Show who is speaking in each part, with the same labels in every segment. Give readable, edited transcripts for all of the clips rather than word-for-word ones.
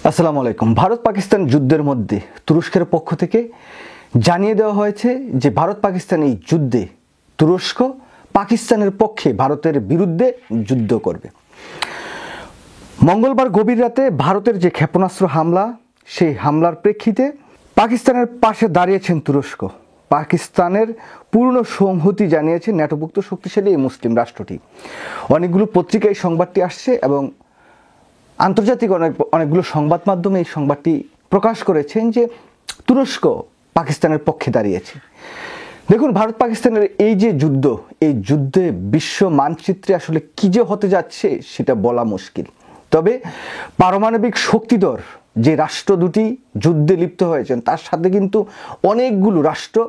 Speaker 1: আসসালামু আলাইকুম। ভারত পাকিস্তান যুদ্ধের মধ্যে তুরস্কের পক্ষ থেকে জানিয়ে দেওয়া হয়েছে যে ভারত পাকিস্তান এই যুদ্ধে তুরস্ক পাকিস্তানের পক্ষে ভারতের বিরুদ্ধে যুদ্ধ করবে। মঙ্গলবার গভীর রাতে ভারতের যে ক্ষেপণাস্ত্র হামলা, সেই হামলার প্রেক্ষিতে পাকিস্তানের পাশে দাঁড়িয়েছেন তুরস্ক। পাকিস্তানের পূর্ণ সংহতি জানিয়েছে ন্যাটোভুক্ত শক্তিশালী এই মুসলিম রাষ্ট্রটি। অনেকগুলো পত্রিকায় সংবাদটি আসছে এবং আন্তর্জাতিক অনেকগুলো সংবাদ মাধ্যমে এই সংবাদটি প্রকাশ করেছেন যে তুরস্ক পাকিস্তানের পক্ষে দাঁড়িয়েছে। দেখুন, ভারত পাকিস্তানের এই যে যুদ্ধ, এই যুদ্ধে বিশ্ব মানচিত্রে আসলে কী যে হতে যাচ্ছে সেটা বলা মুশকিল। তবে পারমাণবিক শক্তিধর যে রাষ্ট্র দুটি যুদ্ধে লিপ্ত হয়েছেন তার সাথে কিন্তু অনেকগুলো রাষ্ট্র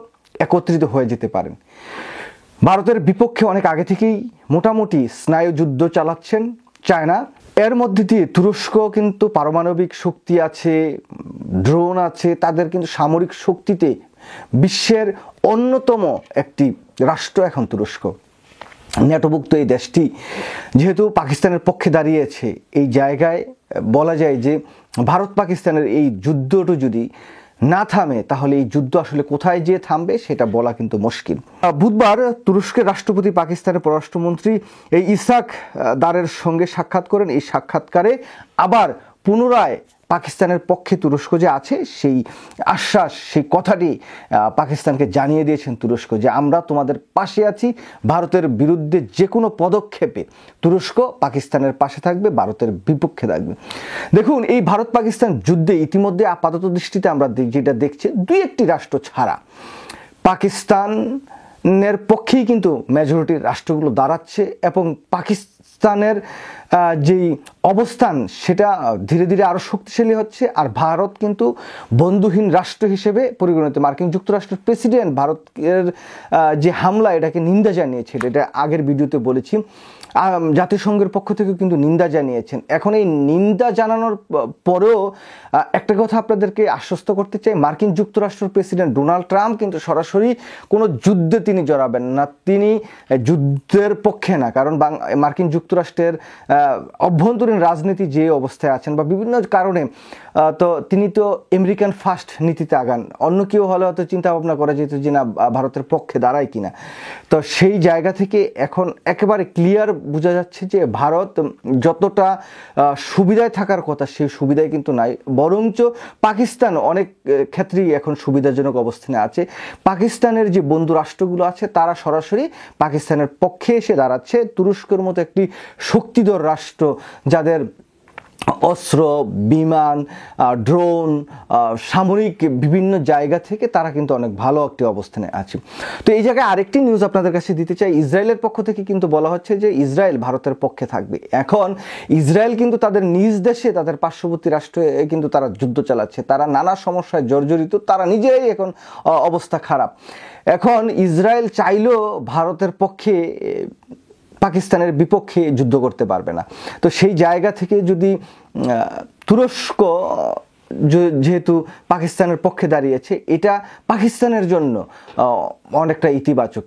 Speaker 1: একত্রিত হয়ে যেতে পারেন। ভারতের বিপক্ষে অনেক আগে থেকেই মোটামুটি স্নায়ু যুদ্ধ চালাচ্ছেন চায়না। এর মধ্যে দিয়ে তুরস্ক কিন্তু পারমাণবিক শক্তি আছে, ড্রোন আছে, তাদের কিন্তু সামরিক শক্তিতে বিশ্বের অন্যতম একটি রাষ্ট্র এখন তুরস্ক। ন্যাটোভুক্ত এই দেশটি যেহেতু পাকিস্তানের পক্ষে দাঁড়িয়েছে, এই জায়গায় বলা যায় যে ভারত পাকিস্তানের এই যুদ্ধটি যদি না থামে তাহলে এই যুদ্ধ আসলে কোথায় যেয়ে থামবে সেটা বলা কিন্তু মুশকিল। বুধবার তুরস্কের রাষ্ট্রপতি পাকিস্তানের পররাষ্ট্রমন্ত্রী এই ইসাক দারের সঙ্গে সাক্ষাৎ করেন। এই সাক্ষাৎকারে আবার পুনরায় পাকিস্তানের পক্ষে তুরস্ক যে আছে সেই আশ্বাস, সেই কথাটি পাকিস্তানকে জানিয়ে দিয়েছেন তুরস্ক যে আমরা তোমাদের পাশে আছি। ভারতের বিরুদ্ধে যে কোনো পদক্ষেপে তুরস্ক পাকিস্তানের পাশে থাকবে, ভারতের বিপক্ষে থাকবে। দেখুন, এই ভারত পাকিস্তান যুদ্ধে ইতিমধ্যে আপাতত দৃষ্টিতে আমরা যেটা দেখছি, দুই একটি রাষ্ট্র ছাড়া পাকিস্তানের পক্ষেই কিন্তু মেজরিটির রাষ্ট্রগুলো দাঁড়াচ্ছে এবং পাকিস্তানের যেই অবস্থান সেটা ধীরে ধীরে আরও শক্তিশালী হচ্ছে। আর ভারত কিন্তু বন্ধুহীন রাষ্ট্র হিসেবে পরিগণিত। মার্কিন যুক্তরাষ্ট্রের প্রেসিডেন্ট ভারতের যে হামলা এটাকে নিন্দা জানিয়েছে, এটা আগের ভিডিওতে বলেছি। জাতিসংঘের পক্ষ থেকে কিন্তু নিন্দা জানিয়েছেন। এখন এই নিন্দা জানানোর পরেও একটা কথা আপনাদেরকে আশ্বস্ত করতে চাই, মার্কিন যুক্তরাষ্ট্রের প্রেসিডেন্ট ডোনাল্ড ট্রাম্প কিন্তু সরাসরি কোনো যুদ্ধে তিনি জড়াবেন না, তিনি যুদ্ধের পক্ষে না। কারণ মার্কিন যুক্তরাষ্ট্রের অভ্যন্তরীণ রাজনীতি যে অবস্থায় আছেন বা বিভিন্ন কারণে তো তিনি তো আমেরিকান ফার্স্ট নীতিতে আগান। অন্য কেউ হলে হয়তো চিন্তা ভাবনা করা যেত যে না, ভারতের পক্ষে দাঁড়ায় কিনা। তো সেই জায়গা থেকে এখন একেবারে ক্লিয়ার বোঝা যাচ্ছে যে ভারত যতটা সুবিধায় থাকার কথা সেই সুবিধায় কিন্তু নাই, বরঞ্চ পাকিস্তান অনেক ক্ষেত্রেই এখন সুবিধাজনক অবস্থানে আছে। পাকিস্তানের যে বন্ধু রাষ্ট্রগুলো আছে তারা সরাসরি পাকিস্তানের পক্ষে এসে দাঁড়াচ্ছে। তুরস্কের মতো একটি শক্তিধর রাষ্ট্র যাদের অস্ত্র, বিমান, ড্রোন, সামরিক বিভিন্ন জায়গা থেকে তারা কিন্তু অনেক ভালো একটি অবস্থানে আছে। তো এই জায়গায় আরেকটি নিউজ আপনাদের কাছে দিতে চাই। ইসরায়েলের পক্ষ থেকে কিন্তু বলা হচ্ছে যে ইসরায়েল ভারতের পক্ষে থাকবে। এখন ইসরায়েল কিন্তু তাদের নিজ দেশে, তাদের পার্শ্ববর্তী রাষ্ট্রে কিন্তু তারা যুদ্ধ চালাচ্ছে, তারা নানা সমস্যায় জর্জরিত, তারা নিজেরাই এখন অবস্থা খারাপ। এখন ইসরায়েল চাইলেও ভারতের পক্ষে পাকিস্তানের বিপক্ষে যুদ্ধ করতে পারবে না। তো সেই জায়গা থেকে যদি তুরস্ক যেহেতু পাকিস্তানের পক্ষে দাঁড়িয়েছে, এটা পাকিস্তানের জন্য অনেকটা ইতিবাচক।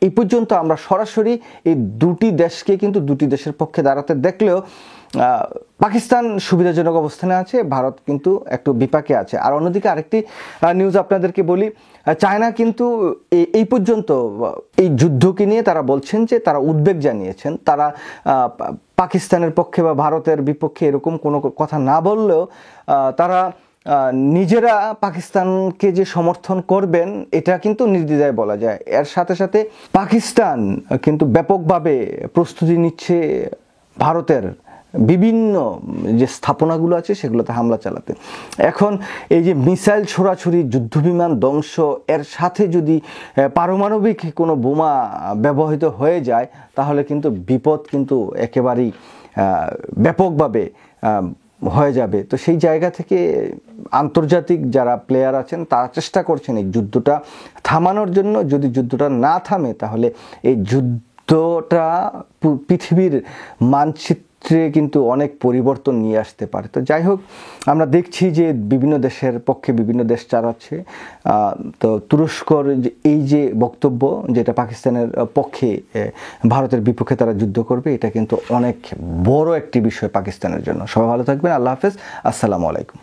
Speaker 1: এই পর্যন্ত আমরা সরাসরি এই দুটি দেশকে কিন্তু দুটি দেশের পক্ষে দাঁড়াতে দেখলেও পাকিস্তান সুবিধাজনক অবস্থানে আছে, ভারত কিন্তু একটু বিপাকে আছে। আর অন্যদিকে আরেকটি নিউজ আপনাদেরকে বলি, চায়না কিন্তু এই পর্যন্ত এই যুদ্ধকে নিয়ে তারা বলছেন যে তারা উদ্বেগ জানিয়েছেন। তারা পাকিস্তানের পক্ষে বা ভারতের বিপক্ষে এরকম কোনো কথা না বললেও তারা নিজেরা পাকিস্তানকে যে সমর্থন করবেন এটা কিন্তু নির্দ্বিধায় বলা যায়। এর সাথে সাথে পাকিস্তান কিন্তু ব্যাপকভাবে প্রস্তুতি নিচ্ছে ভারতের বিভিন্ন যে স্থাপনাগুলো আছে সেগুলোতে হামলা চালাতে। এখন এই যে মিসাইল ছোড়াছুড়ি, যুদ্ধবিমান ধ্বংস, এর সাথে যদি পারমাণবিক কোনো বোমা ব্যবহৃত হয়ে যায় তাহলে কিন্তু বিপদ কিন্তু একেবারেই ব্যাপকভাবে হয়ে যাবে। তো সেই জায়গা থেকে আন্তর্জাতিক যারা প্লেয়ার আছেন তারা চেষ্টা করছেন এই যুদ্ধটা থামানোর জন্য। যদি যুদ্ধটা না থামে তাহলে এই যুদ্ধটা পৃথিবীর মানচিত্র চিত্রে কিন্তু অনেক পরিবর্তন নিয়ে আসতে পারে। তো যাই হোক, আমরা দেখছি যে বিভিন্ন দেশের পক্ষে বিভিন্ন দেশ চালাচ্ছে। তো তুরস্কর এই যে বক্তব্য, যেটা পাকিস্তানের পক্ষে ভারতের বিপক্ষে তারা যুদ্ধ করবে, এটা কিন্তু অনেক বড় একটি বিষয় পাকিস্তানের জন্য। সবাই ভালো থাকবেন, আল্লাহ হাফেজ, আসসালামু আলাইকুম।